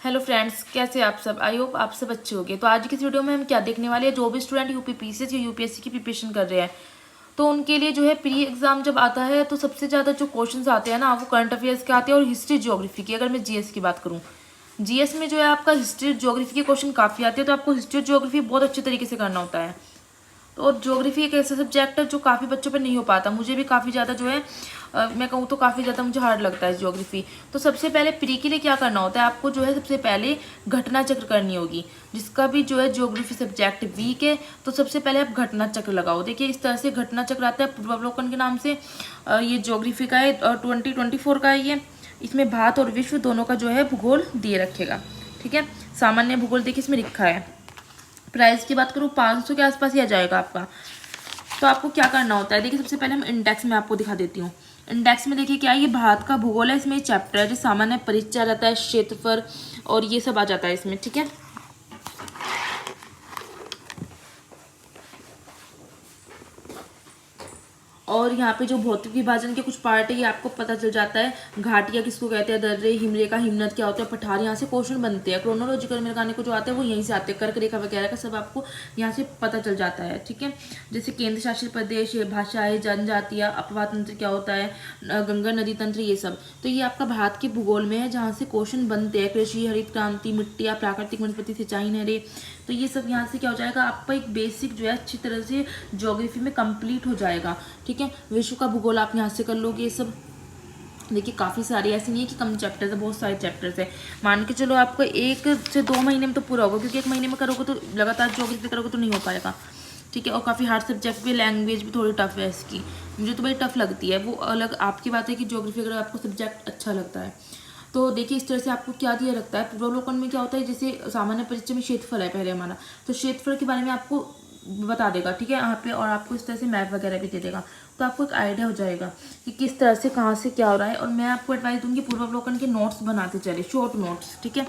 Hello friends, कैसे आप सब। आई होप आप सब अच्छे होंगे। तो आज की इस वीडियो में हम क्या देखने वाले हैं, जो भी स्टूडेंट यूपीपीसीएस या यूपीएससी की प्रिपरेशन कर रहे हैं तो उनके लिए जो है प्री एग्जाम जब आता है तो सबसे ज़्यादा जो क्वेश्चंस आते हैं ना, वो करंट अफेयर्स के आते हैं और हिस्ट्री ज्योग्राफी की। अगर मैं जीएस की बात करूँ, जीएस में जो है आपका हिस्ट्री ज्योग्राफी के क्वेश्चन काफ़ी आते हैं, तो आपको हिस्ट्री ज्योग्राफी बहुत अच्छे तरीके से करना होता है। तो और ज्योग्राफी एक ऐसा सब्जेक्ट है जो काफ़ी बच्चों पे नहीं हो पाता। मुझे भी काफ़ी ज़्यादा जो है मैं कहूँ तो काफ़ी ज़्यादा मुझे हार्ड लगता है ज्योग्राफी। तो सबसे पहले प्री के लिए क्या करना होता है, आपको जो है सबसे पहले घटना चक्र करनी होगी। जिसका भी जो है ज्योग्राफी सब्जेक्ट वीक है तो सबसे पहले आप घटना चक्र लगाओ। देखिए इस तरह से घटना चक्र आता है पूर्वावलोकन के नाम से। ये ज्योग्राफी का है, 2024 का है ये। इसमें भारत और विश्व दोनों का जो है भूगोल दिए रखेगा। ठीक है, सामान्य भूगोल देखिए इसमें लिखा है। प्राइस की बात करूँ 500 के आसपास ही आ जाएगा आपका। तो आपको क्या करना होता है, देखिए सबसे पहले हम इंडेक्स में आपको दिखा देती हूँ। इंडेक्स में देखिए क्या है, ये भारत का भूगोल है। इसमें चैप्टर है जो सामान्य परिचय रहता है, क्षेत्रफल और ये सब आ जाता है इसमें। ठीक है, और यहाँ पे जो भौतिक विभाजन के कुछ पार्ट है ये आपको पता चल जाता है। घाटियाँ किसको कहते हैं, दर्रे, हिमरेखा, हिमनद क्या होता है, पठार, यहाँ से क्वेश्चन बनते हैं। क्रोनोलॉजिकल में लगाने को जो आते हैं वो यहीं से आते हैं। कर्क रेखा वगैरह का सब आपको यहाँ से पता चल जाता है। ठीक है, जैसे केंद्र शासित प्रदेश, भाषाएं, जनजातियाँ, अपवाह तंत्र क्या होता है, गंगा नदी तंत्र, ये सब। तो ये आपका भारत के भूगोल में है जहाँ से क्वेश्चन बनते हैं। कृषि, हरित क्रांति, मिट्टियाँ, प्राकृतिक वनस्पति, सिंचाई, नहरें। तो ये सब यहाँ से क्या हो जाएगा, आपका एक बेसिक जो है अच्छी तरह से ज्योग्राफी में कंप्लीट हो जाएगा। ठीक है, विश्व का भूगोल आप यहाँ से कर लोगे। ये सब देखिए काफ़ी सारे, ऐसे नहीं है कि कम चैप्टर्स है, बहुत सारे चैप्टर्स है। मान के चलो आपको 1 से 2 महीने में तो पूरा होगा, क्योंकि 1 महीने में करोगे तो लगातार ज्योग्राफी करोगे तो नहीं हो पाएगा। ठीक है, और काफ़ी हार्ड सब्जेक्ट भी, लैंग्वेज भी थोड़ी टफ है इसकी। मुझे तो बड़ी टफ लगती है, वो अलग आपकी बात है कि ज्योग्राफी अगर आपको सब्जेक्ट अच्छा लगता है तो देखिए इस तरह से आपको क्या दिया रखता है। पूर्वावलोकन में क्या होता है, जैसे सामान्य परिचय में क्षेत्रफल है पहले हमारा, तो क्षेत्रफल के बारे में आपको बता देगा। ठीक है, यहाँ पे और आपको इस तरह से मैप वगैरह भी दे देगा, तो आपको एक आइडिया हो जाएगा कि किस तरह से कहाँ से क्या हो रहा है। और मैं आपको एडवाइस दूंगी पूर्वावलोकन के नोट्स बनाते चले, शॉर्ट नोट्स। ठीक है,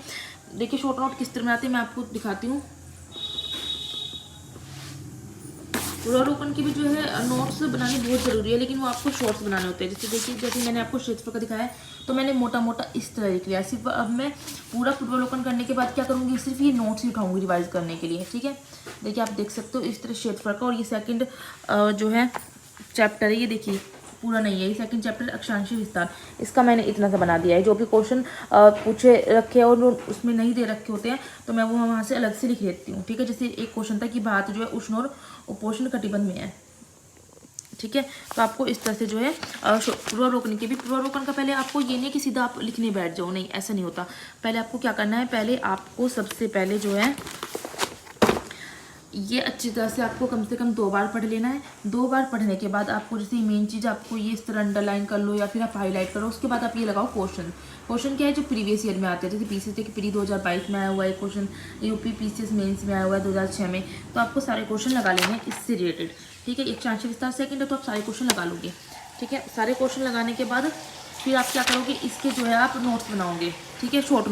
देखिए शॉर्ट नोट किस तरह बनाते हैं मैं आपको दिखाती हूँ। पूर्वावलोकन की भी जो है नोट्स बनाने बहुत ज़रूरी है, लेकिन वो आपको शॉर्ट्स बनाने होते हैं। जैसे देखिए, जैसे मैंने आपको क्षेत्रफल का दिखाया है तो मैंने मोटा मोटा इस तरह लिख लिया। सिर्फ अब मैं पूरा पूर्वावलोकन करने के बाद क्या करूँगी, सिर्फ ये नोट्स ही उठाऊंगी रिवाइज करने के लिए। ठीक है, देखिए आप देख सकते हो इस तरह क्षेत्रफल का। और ये सेकंड जो है चैप्टर है, ये देखिए पूरा नहीं है, ये सेकंड चैप्टर अक्षांशीय विस्तार, इसका मैंने इतना सा बना दिया है। जो भी क्वेश्चन पूछे रखे हैं और उसमें नहीं दे रखे होते हैं तो मैं वो वहाँ से अलग से लिख देती हूँ। ठीक है, जैसे एक क्वेश्चन था कि भारत जो है उष्ण और उपोष्ण कटिबंध में है। ठीक है, तो आपको इस तरह से जो है पूर्वावलोकन के भी, पूर्वावलोकन का पहले आपको ये नहीं कि सीधा आप लिखने बैठ जाओ, नहीं ऐसा नहीं होता। पहले आपको क्या करना है, पहले आपको सबसे पहले जो है ये अच्छी तरह से आपको कम से कम 2 बार पढ़ लेना है। 2 बार पढ़ने के बाद आपको जैसे मेन चीज़ आपको ये इस तरह अंडरलाइन कर लो या फिर आप हाईलाइट करो। उसके बाद आप ये लगाओ क्वेश्चन। क्वेश्चन क्या है, जो प्रीवियस ईयर में आते हैं। जैसे पीसीएस के प्री 2022 में आया हुआ है क्वेश्चन, यूपी पीसीएस मेंस में आया हुआ है 2006 में। तो आपको सारे क्वेश्चन लगा लेने हैं इससे रिलेटेड। ठीक है, अक्षांशीय विस्तार सेकंड है तो आप सारे क्वेश्चन लगा लोगे। ठीक है, सारे क्वेश्चन लगाने के बाद फिर आप क्या करोगे, इसके जो है आप नोट्स बनाओगे। ठीक है, शॉर्ट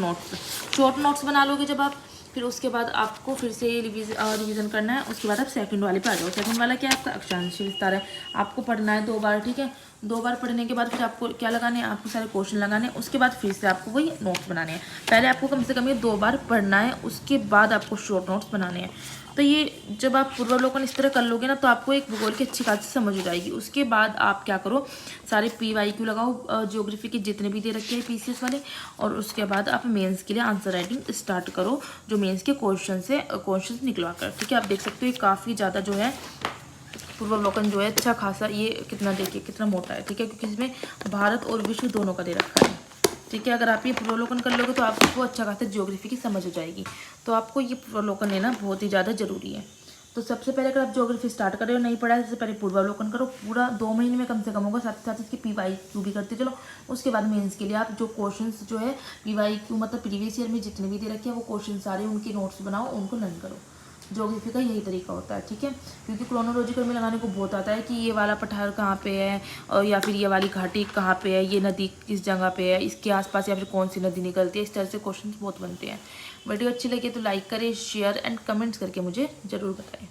नोट्स बना लोगे जब आप, फिर उसके बाद आपको फिर से रिवीजन करना है। उसके बाद आप सेकंड वाले पे आ जाओ। सेकंड वाला क्या है, आपका अक्षांशीय विस्तार है, आपको पढ़ना है 2 बार। ठीक है, 2 बार पढ़ने के बाद फिर आपको क्या लगाने हैं, आपको सारे क्वेश्चन लगाने हैं। उसके बाद फिर से आपको वही नोट्स बनाने हैं। पहले आपको कम से कम ये 2 बार पढ़ना है, उसके बाद आपको शॉर्ट नोट्स बनाने हैं। तो ये जब आप पूर्वावलोकन इस तरह कर लोगे ना तो आपको एक भूगोल की अच्छी खासी समझ हो जाएगी। उसके बाद आप क्या करो, सारे PYQ लगाओ ज्योग्राफी के जितने भी दे रखे हैं पीसीएस वाले, और उसके बाद आप मेंस के लिए आंसर राइटिंग स्टार्ट करो, जो मेंस के क्वेश्चन निकलवा कर। ठीक है, आप देख सकते हो ये काफ़ी ज़्यादा जो है पूर्वावलोकन जो है अच्छा खासा, ये कितना देखिए कितना मोटा है। ठीक है, क्योंकि इसमें भारत और विश्व दोनों का दे रखा है। ठीक है, अगर आप ये पूर्वावलोकन कर लोगे तो आपको अच्छा खासा ज्योग्राफी की समझ हो जाएगी। तो आपको ये पूर्वावलोकन लेना बहुत ही ज़्यादा जरूरी है। तो सबसे पहले अगर आप ज्योग्राफी स्टार्ट कर रहे हो, नहीं पढ़ा है, सबसे पहले पूर्वावलोकन करो। पूरा 2 महीने में कम से कम होगा, साथ ही साथ इसके PYQ भी करते चलो। उसके बाद मेंस के लिए आप जो क्वेश्चंस जो है PYQ मतलब प्रीवियस ईयर में जितने भी दे रखे हैं वो क्वेश्चन सारे उनके नोट्स बनाओ, उनको लर्न करो। ज्योग्राफी का यही तरीका होता है। ठीक है, क्योंकि क्रोनोलॉजिकल में लगाने को बहुत आता है कि ये वाला पठार कहाँ पे है, और या फिर ये वाली घाटी कहाँ पे है, ये नदी किस जगह पे है, इसके आसपास या फिर कौन सी नदी निकलती है। इस तरह से क्वेश्चन बहुत बनते हैं। वीडियो अच्छी लगे तो लाइक करें, शेयर एंड कमेंट्स करके मुझे ज़रूर बताएं।